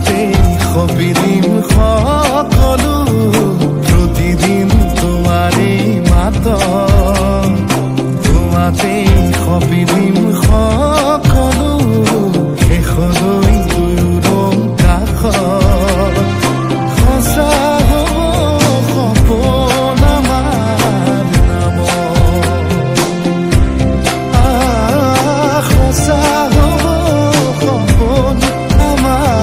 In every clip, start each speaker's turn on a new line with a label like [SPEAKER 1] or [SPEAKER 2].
[SPEAKER 1] তোমাতে সপিদিম সকলো প্ৰতিদিন তোমাৰে মাত তোমাতে সপিদিম সকলো শেষলৈ দুয়োদম কাষত সঁচা হ'ব সপোন আমাৰ নামত সঁচা হ'ব সপোন আমাৰ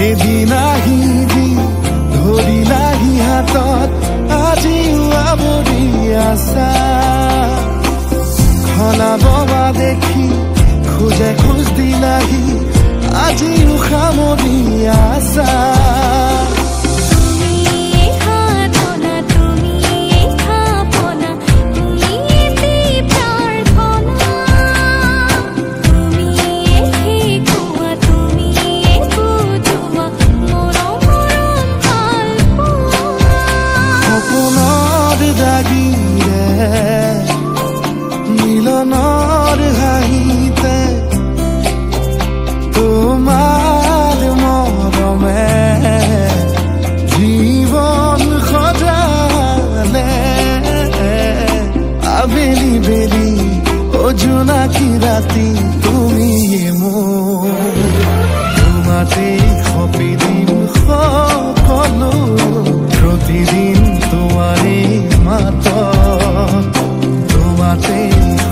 [SPEAKER 1] এদিন আহিবি ধৰিলাহি হাতত আজিও আৱৰি আছা খলাব দেখি খোজে খোজ দিলাহি আজিও সামৰি আছা মিলনৰ হাঁহিতে তোমাৰ মৰমে জীৱন সজালে আবেলি বেলি জোনাকী ৰাতি তুমি মোৰ তোমাতে সপিদিম সকলো প্ৰতিদিন তোমাৰে মাত তোমাতে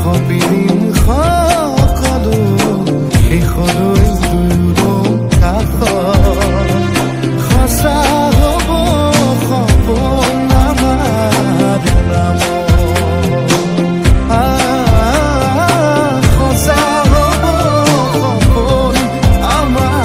[SPEAKER 1] সপিদিম সকলো শেষলৈ দুয়োদম কাষত সঁচা হ'ব সপোন আমাৰ নামত সঁচা হ'ব সপোন আমাৰ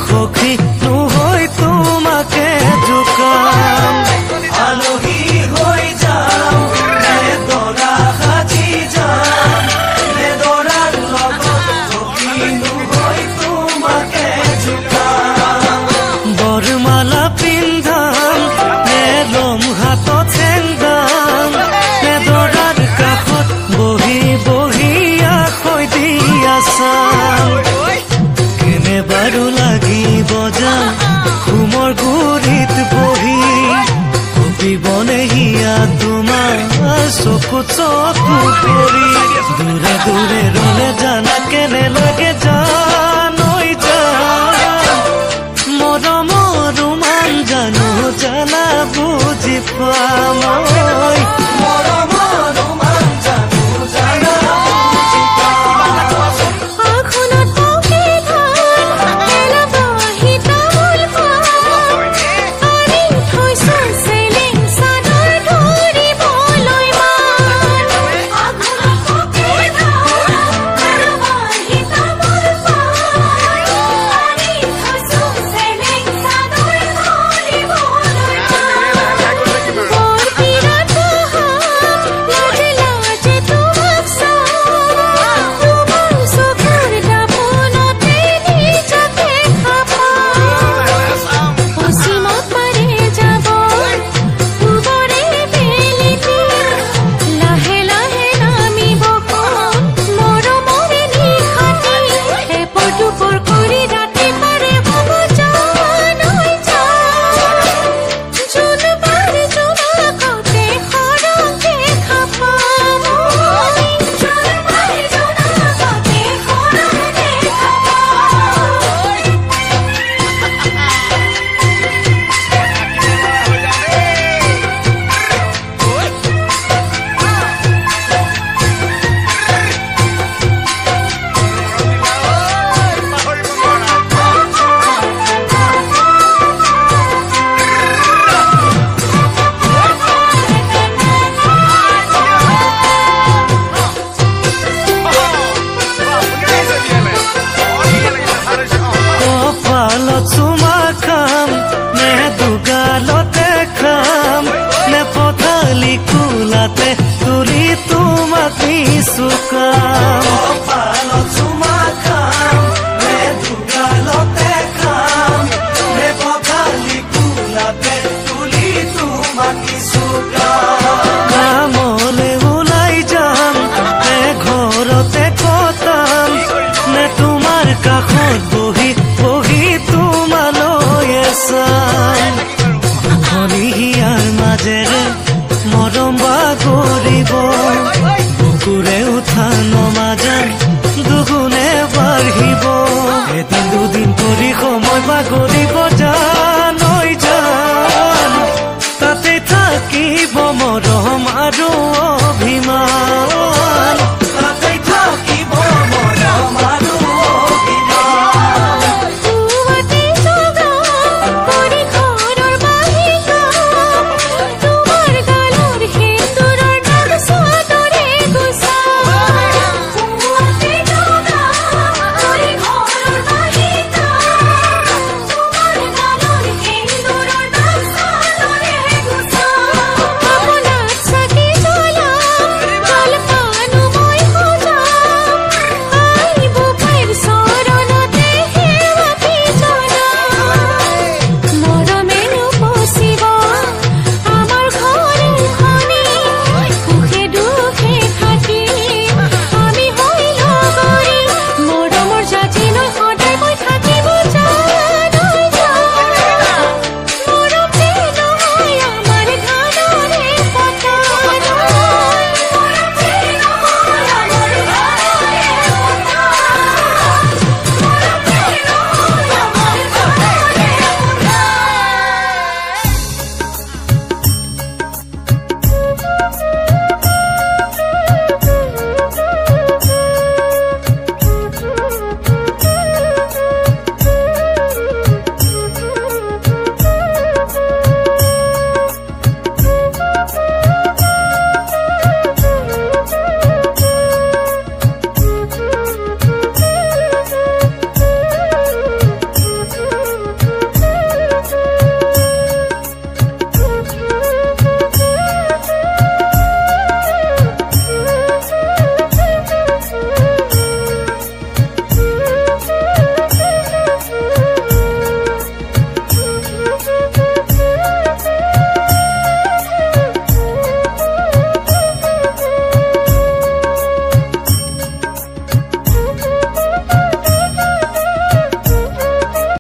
[SPEAKER 1] সখী নহৈ তোমাকে জোকাম আলহী হৈ যাম দৰা সাজি যাম দৰাৰ লগত সখী নহৈ তোমাকে জোকাম বৰমালা পিন্ধাম লম হাতত চেংদাম দৰাৰ কাষত বহি বহি আখৈ দি আছাম বাৰু লাগিব যাম ঘুমৰ গুৰিত বহি কপিবনে হিয়া তোমাৰ চকুত চকু পৰি দূৰে দূৰে ৰলে জানা কেনে লাগে জানৈ মৰমৰ ৰোমান জানো জানা বুজি পাম চুকাম কপালত চুমা খাম নে দুগালতে খাম নে পখালি কুলাতে তুলি তোমাকে চুকাম কামলে ওলাই যাম নে ঘৰতে কটাম নে তোমাৰ কাষত বহি বহি তোমালৈ চাম হলিহিয়াৰ মাজেৰে মৰম বাগৰিব বুকুৰে উঠা নমাজান দুগুণে বাঢ়িব এদিন দুদিন কৰি সময় বাগৰিব